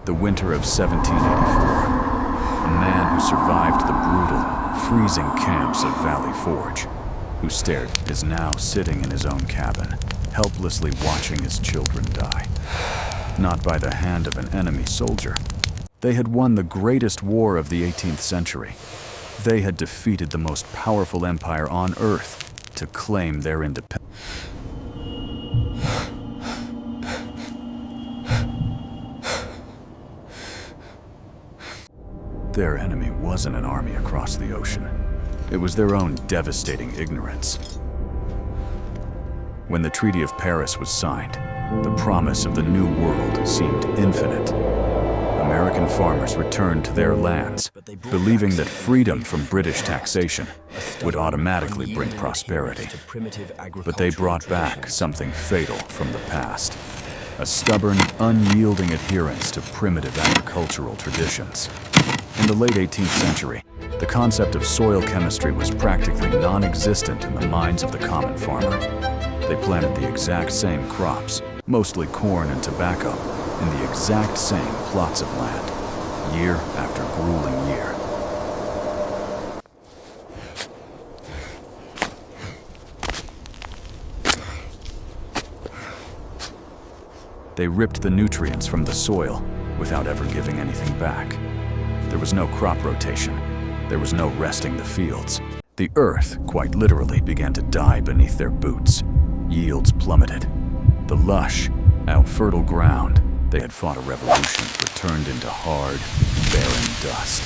The winter of 1784. A man who survived the brutal, freezing camps of Valley Forge, who stared, is now sitting in his own cabin, helplessly watching his children die. Not by the hand of an enemy soldier. They had won the greatest war of the 18th century. They had defeated the most powerful empire on Earth to claim their independence. Their enemy wasn't an army across the ocean. It was their own devastating ignorance. When the Treaty of Paris was signed, the promise of the New World seemed infinite. American farmers returned to their lands, believing that freedom from British taxation would automatically bring prosperity. But they brought back something fatal from the past. A stubborn, unyielding adherence to primitive agricultural traditions. In the late 18th century, the concept of soil chemistry was practically non-existent in the minds of the common farmer. They planted the exact same crops, mostly corn and tobacco, in the exact same plots of land, year after grueling year. They ripped the nutrients from the soil without ever giving anything back. There was no crop rotation. There was no resting the fields. The earth, quite literally, began to die beneath their boots. Yields plummeted. The lush, now fertile ground they had fought a revolution for turned into hard, barren dust.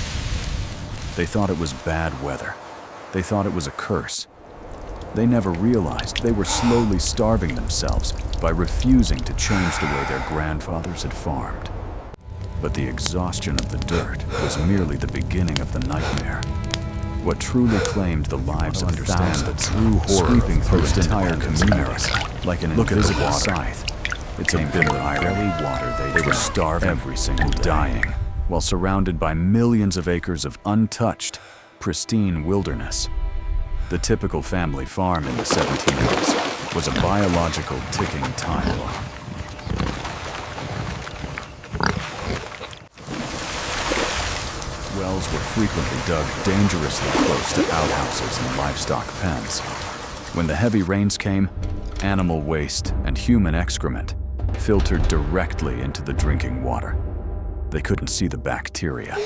They thought it was bad weather. They thought it was a curse. They never realized they were slowly starving themselves by refusing to change the way their grandfathers had farmed. But the exhaustion of the dirt was merely the beginning of the nightmare. What truly claimed the lives of thousands, the true horror sweeping through entire communities like an invisible scythe. It's a bitter irony. They were starving every single day, dying, while surrounded by millions of acres of untouched, pristine wilderness. The typical family farm in the 1700s was a biological ticking time bomb. Wells were frequently dug dangerously close to outhouses and livestock pens. When the heavy rains came, animal waste and human excrement filtered directly into the drinking water. They couldn't see the bacteria.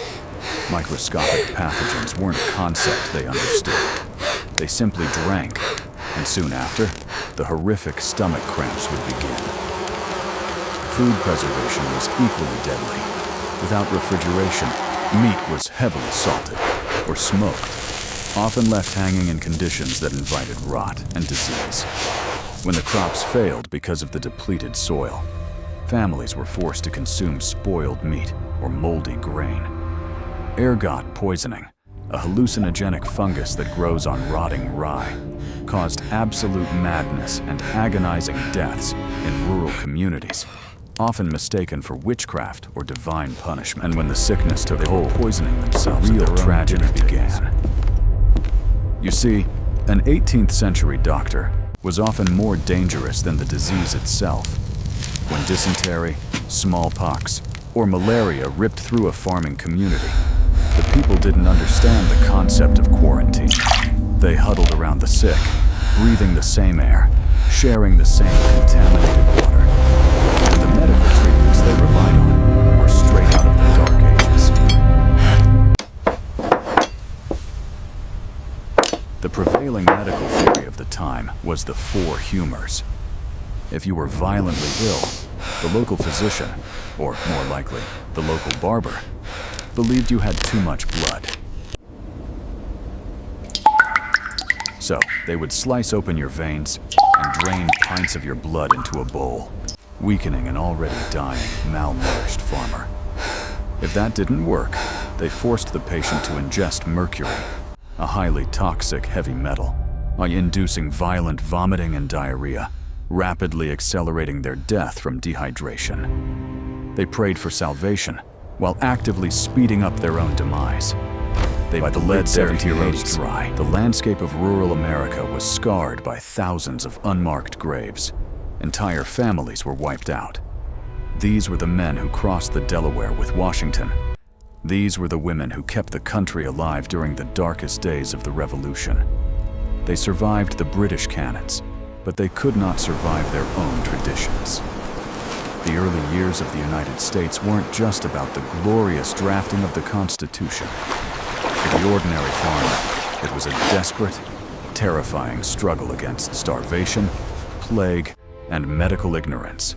Microscopic pathogens weren't a concept they understood. They simply drank, and soon after, the horrific stomach cramps would begin. Food preservation was equally deadly. Without refrigeration, meat was heavily salted or smoked, often left hanging in conditions that invited rot and disease. When the crops failed because of the depleted soil, families were forced to consume spoiled meat or moldy grain. Ergot poisoning, a hallucinogenic fungus that grows on rotting rye, caused absolute madness and agonizing deaths in rural communities, often mistaken for witchcraft or divine punishment. And when the sickness took hold, poisoning themselves, real tragedy began. You see, an 18th century doctor was often more dangerous than the disease itself. When dysentery, smallpox, or malaria ripped through a farming community, the people didn't understand the concept of quarantine. They huddled around the sick, breathing the same air, sharing the same contaminated water. And the medical treatments they relied on were straight out of the Dark Ages. The prevailing medical theory of the time was the four humors. If you were violently ill, the local physician, or more likely, the local barber, believed you had too much blood. So, they would slice open your veins and drain pints of your blood into a bowl, weakening an already dying, malnourished farmer. If that didn't work, they forced the patient to ingest mercury, a highly toxic heavy metal, inducing violent vomiting and diarrhea, rapidly accelerating their death from dehydration. They prayed for salvation, while actively speeding up their own demise. By the late 1780s, dry, the landscape of rural America was scarred by thousands of unmarked graves. Entire families were wiped out. These were the men who crossed the Delaware with Washington. These were the women who kept the country alive during the darkest days of the Revolution. They survived the British cannons, but they could not survive their own traditions. The early years of the United States weren't just about the glorious drafting of the Constitution. For the ordinary farmer, it was a desperate, terrifying struggle against starvation, plague, and medical ignorance.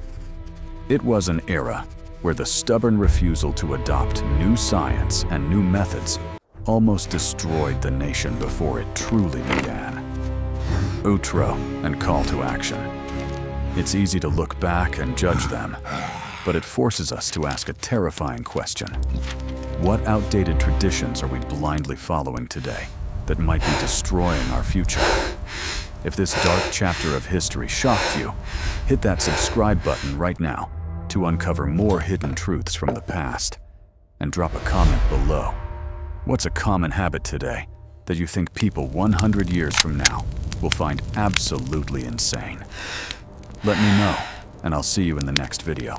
It was an era where the stubborn refusal to adopt new science and new methods almost destroyed the nation before it truly began. Outro and call to action. It's easy to look back and judge them, but it forces us to ask a terrifying question. What outdated traditions are we blindly following today that might be destroying our future? If this dark chapter of history shocked you, hit that subscribe button right now to uncover more hidden truths from the past, and drop a comment below. What's a common habit today that you think people 100 years from now will find absolutely insane? Let me know, and I'll see you in the next video.